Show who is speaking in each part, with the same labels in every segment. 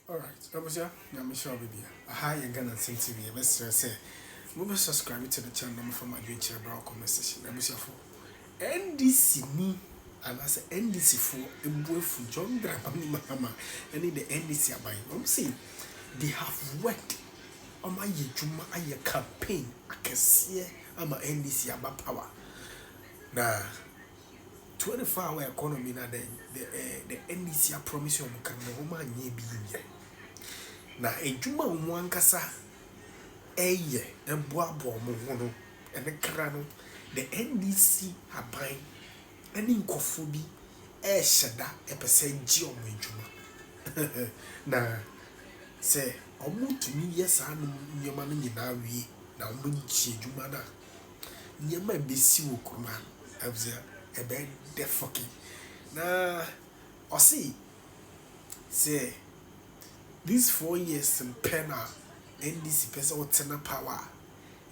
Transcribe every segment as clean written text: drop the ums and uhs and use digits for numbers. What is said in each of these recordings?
Speaker 1: Alright, Abuja, I'm sure baby. A high and Ghana TV, best say. Move subscribe to the channel from my dream chair brown conversation. Abuja for NDC ni and I say NDC for a boy for John Drapani Mahama and in the NDC abai. I'm saying they have worked on my juma aye campaign. I can see I'm a NDC about power. Now 24-hour economy na the NDC promise you can no man ye be na ejuma wo ankasa eye emboabo mo ho no ene kra no the NDC aban ene nkofo bi e hyeda epese gi omo ejuma na se omo tumi yesa no nyema no nyina wie na omo gi ejuma na nyema besi wo kuma abzia ebe de fucking na osi say these 4 years in Pena NDC person what's power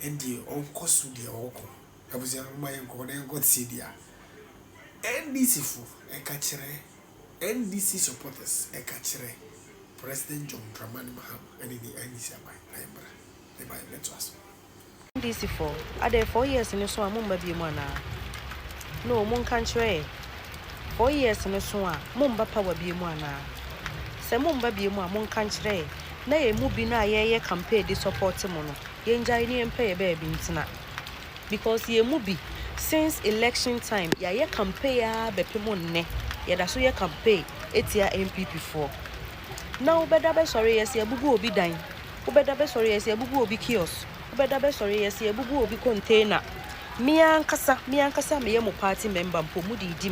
Speaker 1: and the uncle to the uncle. I was young my uncle and got see there. NDC for a catcher, NDC supporters a catcher, President John Dramani Maham and the NDC by the by us.
Speaker 2: NDC for are there 4 years in the so among baby mana? No, mon country 4 years in the so mumba power be mana. Se mumba be mo mon country. Na ye mu bi na ye campaign de support mo no ye njai ni empa ye baby ntina because ye mu bi since election time ye campaign ya bepe mo nne ye da so ye campaign etia MPP for now beda be sorry yes ye bugu obi dan ubeda be sorry yes ye bugu obi kiosk ubeda be sorry yes ye bugu obi container mi ankasa me ye mo party member mpo mu di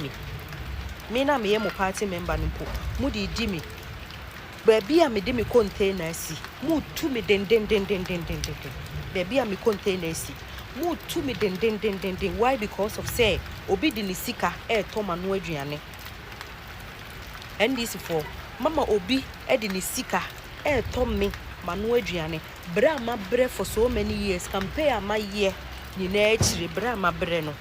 Speaker 2: mi na me ye mo party member mpo mu di mi baby a me de me container si mu tu me den baby a me container si mu tu me den why because of say obi di ni sika to ma no aduane NDC for mama obi di ni sika to me ma no aduane bra ma bre for so many years campaign ma ye ni na achire bra ma bre no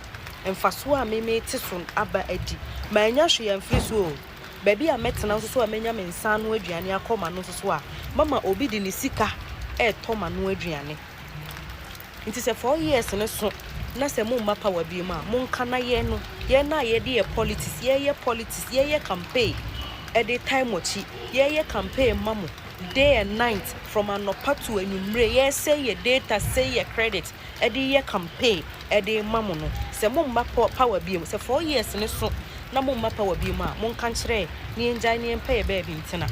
Speaker 2: emfaso a me te so aba adi ma anya hwe ya mfiri so baby a metena so amenya me nsa no aduane akoma no so a mama obi di ni sika to ma no aduane nti se 4 years ne so na se mo mapa wa bi ma mo nka na ye no ye na ye de politics ye campaign at the time ochi ye campaign mamo day and night from anopa to anumre ye say ye data say ye credit e de ye campaign e de mamo no se mo mapa power bi se 4 years ne so na mo mapa wa bi ma mo nka kire ni enjai ni empa ye baby ntina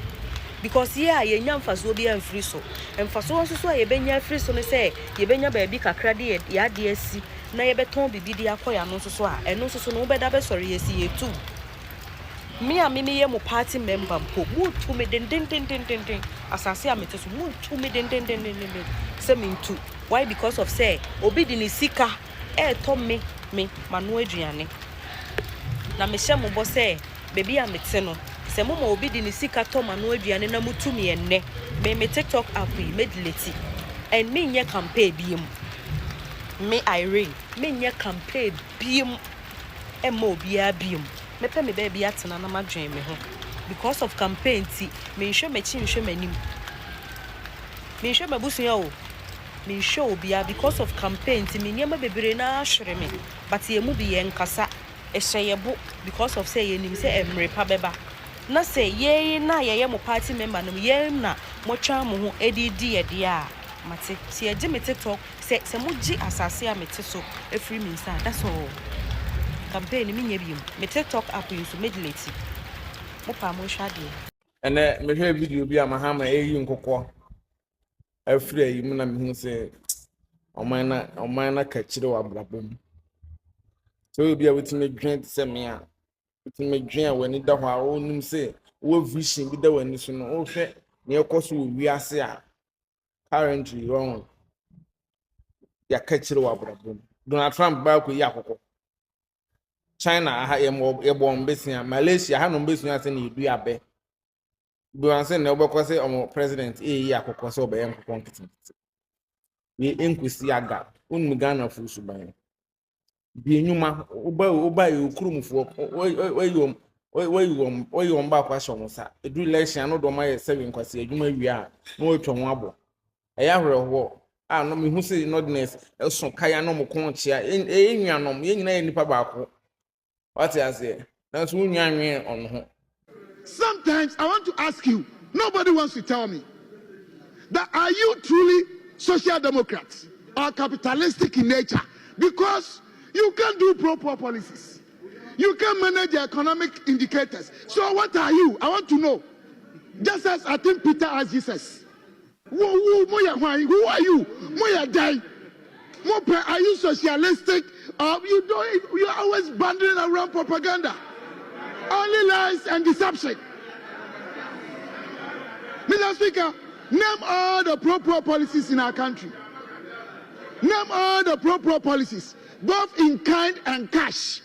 Speaker 2: because yeah ye nya mfaso bi amfiri so mfaso nso so ye benya afiri so ne say ye benya baby kakra de ya de asi na ye beton bibi de akoya no nso so a eno nso so no beda be sorry ye si ye tu me a me ye mo party member mpo mu tu me den asase a mete so mu tu me den se me tu why because of say obi di ni sika to me manu aduane na me hye mo bo say baby a mete no se mo obi di ni sika to manu aduane na mutu me enne me TikTok app yi me delete and me nye campaign bi me Irene me nye campaign bi mo obi a bi me pe me baby atena na madwen me ho because of campaign ti me nhwe mechi nhwe manim me nhwe mabusu ya o me nhwe obi a because of campaign ti me nyema bebere na ahwere me but ye mu bi ye nkasa ehye bo because of say ye nim say emre pa beba na say ye na ye mo party member no ye na mo twa mo ho edidi ye de a mate si ye me TikTok se mo gi asase a mete so efri mi nsa that's all campaign mi nya biom me TikTok app yin so medilate mo pa mo hwa de
Speaker 3: ene me hwe video bi amahama eyi nkokọ afri ayi mu na me hu se oman na ka kire wa brabom so obi a wetime dwen se me a wetime dwen a wani da ho a onum se wo vision bi da wani so no wo hwe ne ekoso wo wiase a currently wrong ya ka kire wa brabom Donald Trump ba ko yi akokọ China ha ye bo mbesia Malaysia ha no mbesia se ne edu abe do answer na obekọ se omo president yi akokọ se obeye nkokọ nkiti we enkwisi aga unu Ghana fu suban bi enyuma oba yi okurumfo where you on back question sa edu election no do my 7 kwase adwuma wi a no atwa ho abo eya hwerehwo a no me hu se nordness eso kaya no mo kon chia enwanom ye nyina ye nipa baako what you say na so nwanwe on ho.
Speaker 4: Sometimes I want to ask you, nobody wants to tell me that are you truly social democrats or capitalistic in nature? Because you can't do proper policies. You can't manage the economic indicators. So what are you? I want to know. Just as I think Peter asked Jesus, who are you? Are you socialistic? You're always bundling around propaganda. Only lies and deception. Mr. Speaker, name all the pro policies in our country. Name all the pro policies, both in kind and cash.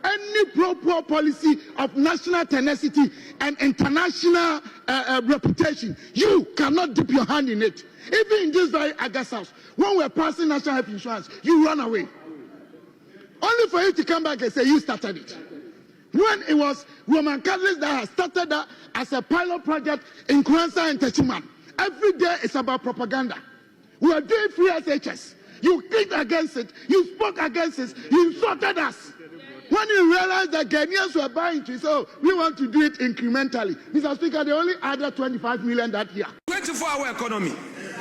Speaker 4: Any pro policy of national tenacity and international reputation, you cannot dip your hand in it. Even in this very August house, when we're passing national health insurance, you run away. Only for you to come back and say you started it. When it was Roman Catholics that had started that as a pilot project in Kwanzaa and Techiman. Every day it's about propaganda. We are doing free SHS. You kicked against it, you spoke against it, you insulted us. When you realize that Ghanaians were buying to, so we want to do it incrementally. Mr. Speaker, they only added 25 million that year.
Speaker 5: 24-hour economy.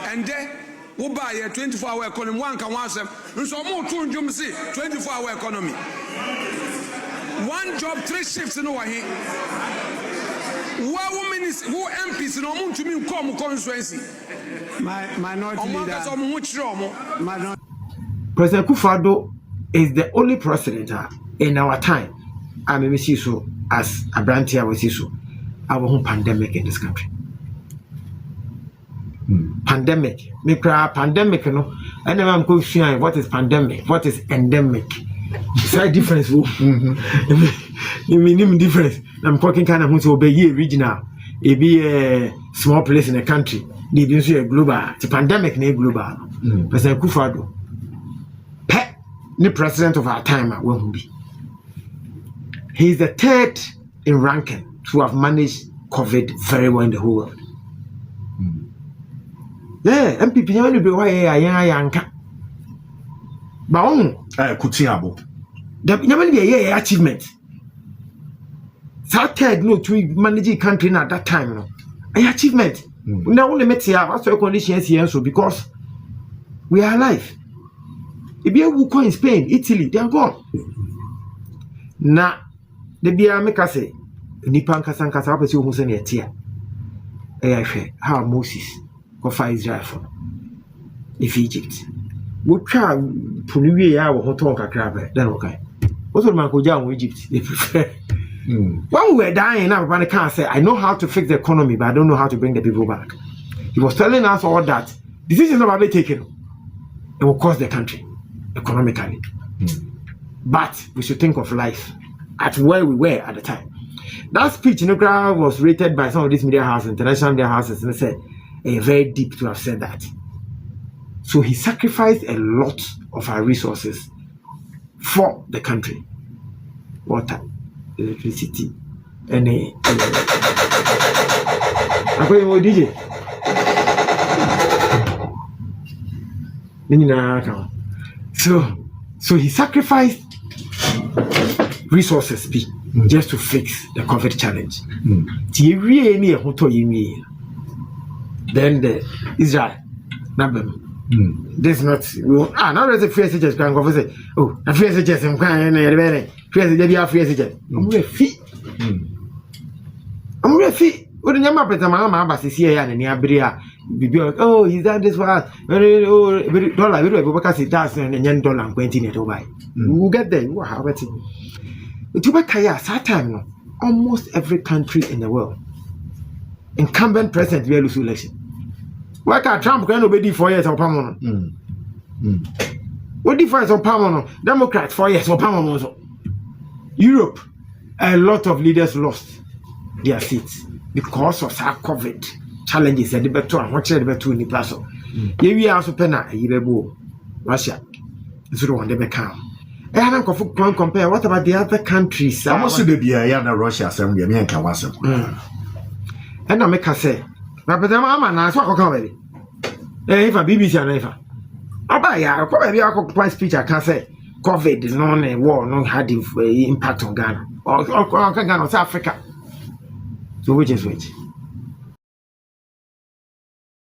Speaker 5: And then we buy a 24-hour economy. One can watch them. So more 24-hour economy. One job, 3 shifts in our here. Who MPs in Omun to me come constituency.
Speaker 6: Minority leader.
Speaker 7: President Akufo-Addo is the only president in our time. I may see so as a brand here we see so our home pandemic in this country. Pandemic. Me cry pandemic, you know. I never am confused what is pandemic, what is endemic. It's a difference. You mean difference. I'm talking kind of who to be regional. It be a small place in a country. They be a global. It's a pandemic, ne global. President Akufo-Addo, the president of our time, will be. He is the 3rd in ranking to have managed COVID very well in the whole world. Yeah, MPP you be why yanka. Ba
Speaker 8: Kutiabo.
Speaker 7: The never be a achievement. That 3rd no to manage country at that time no. An achievement. Now only met here what's your conditions here so because we are alive. If you go in Spain, Italy, they are gone. Na the bia make us say nipa nkasa nkasa apese ohun se na etia how Moses go fight Israel for if Egypt wo twa puniwie ya wo hoton kakra be then okay what man ko ja Egypt they prefer when we were dying now papa can say I know how to fix the economy but I don't know how to bring the people back. He was telling us all that decisions are being taken, it will cost the country economically. But we should think of life at where we were at the time. That speech in Ukraine was rated by some of these media houses, international media houses, and they said very deep to have said that. So he sacrificed a lot of our resources for the country. Water, electricity, any. I'm going to DJ. So he sacrificed resources just to fix the COVID challenge. Then the Israel number. This is not now there's a free SHS can go say oh a free SHS I'm free SHS I'm ready. What the nyama peta mama ba sisi ya na ni abiri a bibi oh he's done this for us dollar we do because it does na $20 na to buy we get there we have it to be kaya that time no almost every country in the world incumbent president we lose election why can Trump can obey 4 years of Pamon what difference on Pamon Democrats 4 years of Pamon also Europe a lot of leaders lost their seats because of our COVID challenges and the better and what the better in the plaza. Here we are also penna a year ago, Russia, so on the become. I don't compare. What about the other countries?
Speaker 8: I must be a Russia, some Yemen Kawasam.
Speaker 7: And I make her say, but the mamma, and I saw a comedy. If a BBC and if I buy a probably speech, I can say, COVID is not a war, no had impact on Ghana or Ghana or South Africa. So which is which?